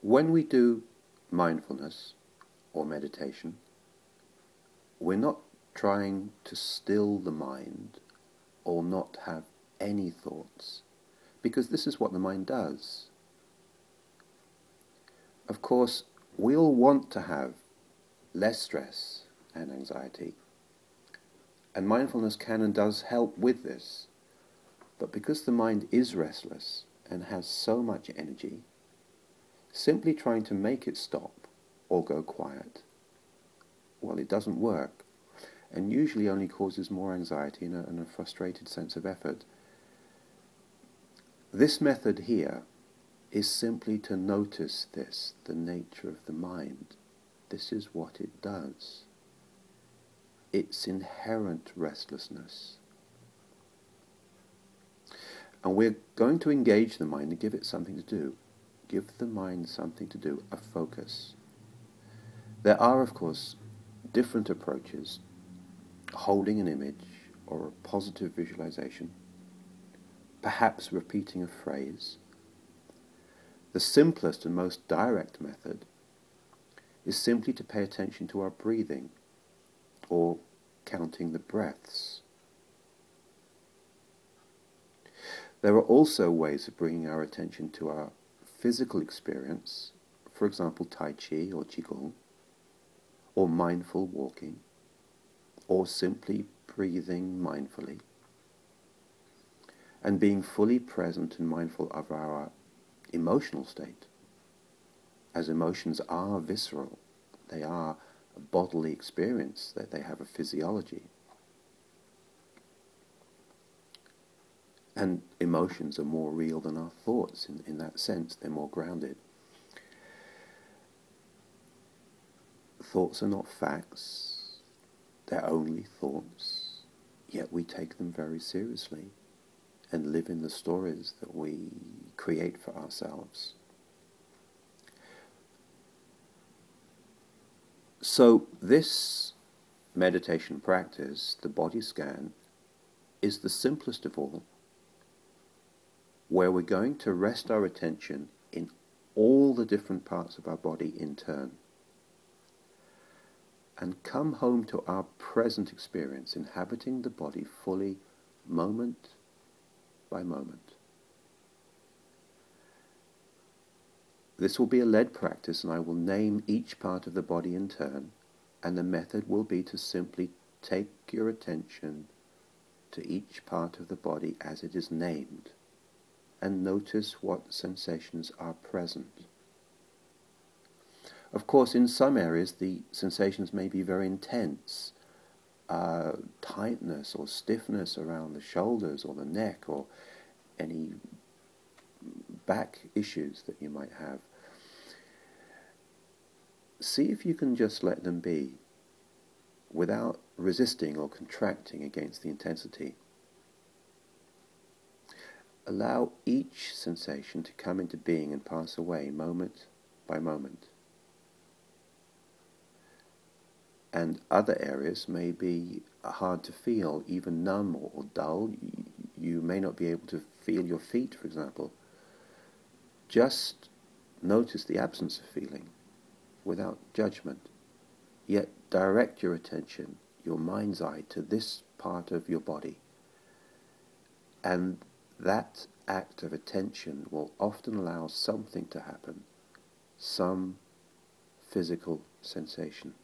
When we do mindfulness or meditation, we're not trying to still the mind or not have any thoughts, because this is what the mind does. Of course, we all want to have less stress and anxiety, and mindfulness can and does help with this. But because the mind is restless and has so much energy, simply trying to make it stop or go quiet, well, it doesn't work, and usually only causes more anxiety and a frustrated sense of effort. This method here is simply to notice this, the nature of the mind. This is what it does. Its inherent restlessness. And we're going to engage the mind and give it something to do. Give the mind something to do, a focus. There are, of course, different approaches, holding an image or a positive visualization, perhaps repeating a phrase. The simplest and most direct method is simply to pay attention to our breathing or counting the breaths. There are also ways of bringing our attention to our physical experience, for example, Tai Chi or Qigong, or mindful walking, or simply breathing mindfully, and being fully present and mindful of our emotional state, as emotions are visceral, they are a bodily experience, that they have a physiology. And emotions are more real than our thoughts in that sense, they're more grounded. Thoughts are not facts, they're only thoughts, yet we take them very seriously and live in the stories that we create for ourselves. So this meditation practice, the Bodyscan, is the simplest of all, where we're going to rest our attention in all the different parts of our body in turn and come home to our present experience, inhabiting the body fully, moment by moment. This will be a led practice, and I will name each part of the body in turn, and the method will be to simply take your attention to each part of the body as it is named, and notice what sensations are present. Of course, in some areas the sensations may be very intense, tightness or stiffness around the shoulders or the neck, or any back issues that you might have. See if you can just let them be without resisting or contracting against the intensity. Allow each sensation to come into being and pass away moment by moment. And other areas may be hard to feel, even numb or dull. You may not be able to feel your feet, for example. Just notice the absence of feeling without judgment. Yet direct your attention, your mind's eye, to this part of your body. And that act of attention will often allow something to happen, some physical sensation.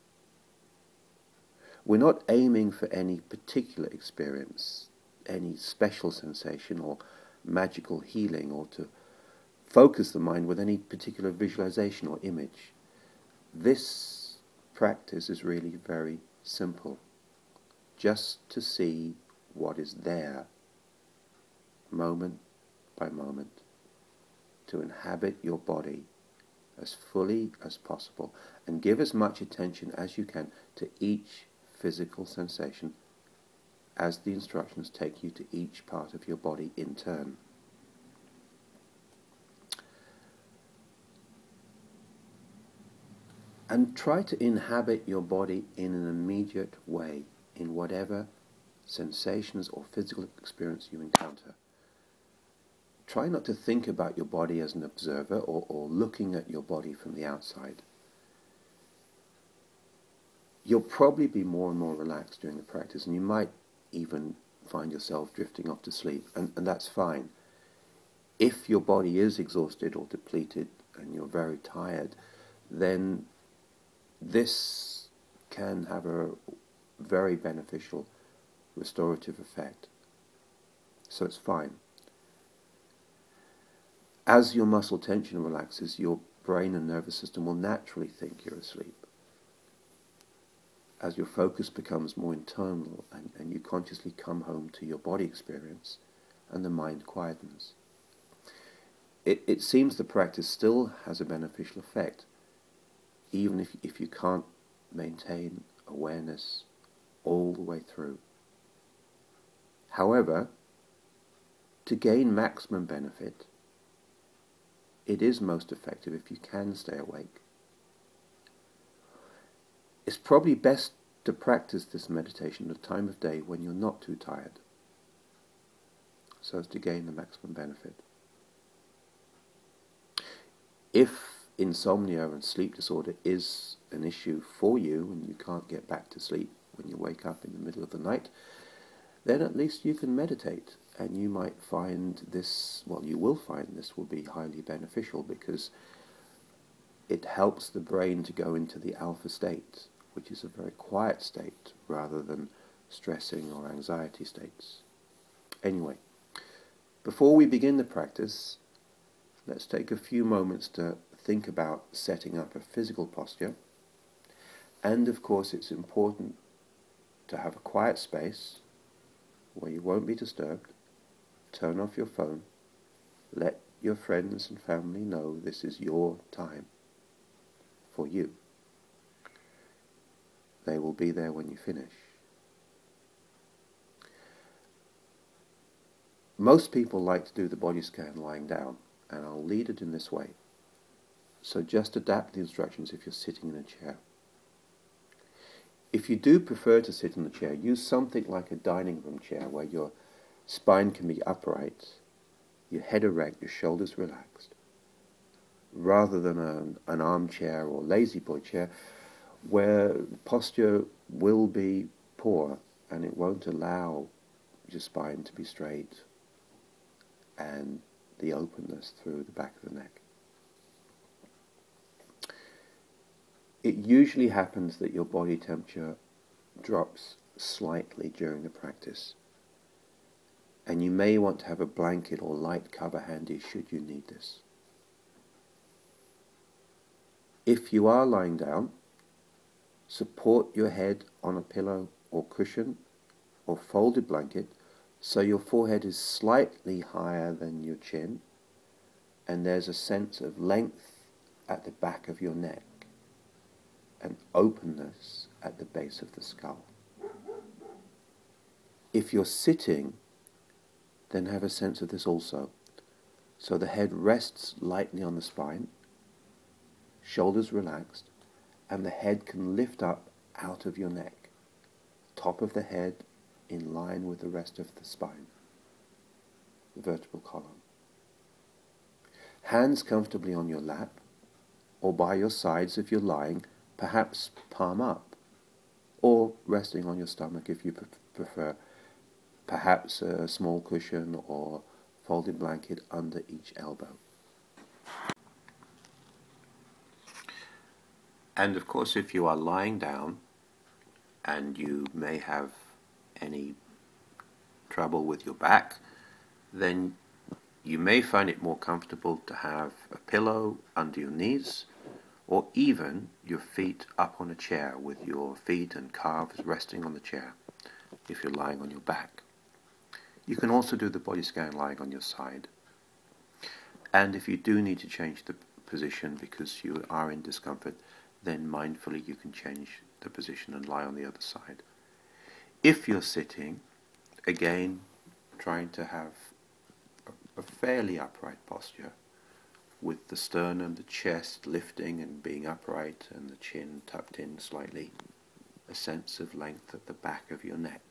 We're not aiming for any particular experience, any special sensation or magical healing, or to focus the mind with any particular visualization or image. This practice is really very simple, just to see what is there, moment by moment, to inhabit your body as fully as possible, and give as much attention as you can to each physical sensation as the instructions take you to each part of your body in turn. And try to inhabit your body in an immediate way, in whatever sensations or physical experience you encounter. try not to think about your body as an observer or looking at your body from the outside. You'll probably be more and more relaxed during the practice, and you might even find yourself drifting off to sleep, and that's fine. If your body is exhausted or depleted and you're very tired, then this can have a very beneficial restorative effect. So it's fine. As your muscle tension relaxes, your brain and nervous system will naturally think you're asleep. As your focus becomes more internal and you consciously come home to your body experience and the mind quietens. It seems the practice still has a beneficial effect, even if you can't maintain awareness all the way through. However, to gain maximum benefit, it is most effective if you can stay awake. It's probably best to practice this meditation at a time of day when you're not too tired, so as to gain the maximum benefit. If insomnia and sleep disorder is an issue for you and you can't get back to sleep when you wake up in the middle of the night, then at least you can meditate, and you might find this, well, you will find this will be highly beneficial, because it helps the brain to go into the alpha state, which is a very quiet state rather than stressing or anxiety states. Anyway, before we begin the practice, let's take a few moments to think about setting up a physical posture. And of course it's important to have a quiet space where you won't be disturbed. Turn off your phone. Let your friends and family know this is your time for you. They will be there when you finish. Most people like to do the body scan lying down, and I'll lead it in this way. So just adapt the instructions if you're sitting in a chair. If you do prefer to sit in the chair, use something like a dining room chair where your spine can be upright, your head erect, your shoulders relaxed, rather than an armchair or lazy boy chair where posture will be poor and it won't allow your spine to be straight and the openness through the back of the neck. It usually happens that your body temperature drops slightly during the practice, and you may want to have a blanket or light cover handy should you need this. If you are lying down, support your head on a pillow or cushion or folded blanket so your forehead is slightly higher than your chin, and there's a sense of length at the back of your neck and openness at the base of the skull. If you're sitting, then have a sense of this also. So the head rests lightly on the spine, shoulders relaxed, and the head can lift up out of your neck, top of the head in line with the rest of the spine, the vertebral column. Hands comfortably on your lap, or by your sides if you're lying, perhaps palm up, or resting on your stomach if you prefer, perhaps a small cushion or folded blanket under each elbow. And of course, if you are lying down and you may have any trouble with your back, then you may find it more comfortable to have a pillow under your knees, or even your feet up on a chair with your feet and calves resting on the chair if you're lying on your back. You can also do the body scan lying on your side. And if you do need to change the position because you are in discomfort, then mindfully you can change the position and lie on the other side. If you're sitting, again, trying to have a fairly upright posture, with the sternum, the chest lifting and being upright and the chin tucked in slightly, a sense of length at the back of your neck.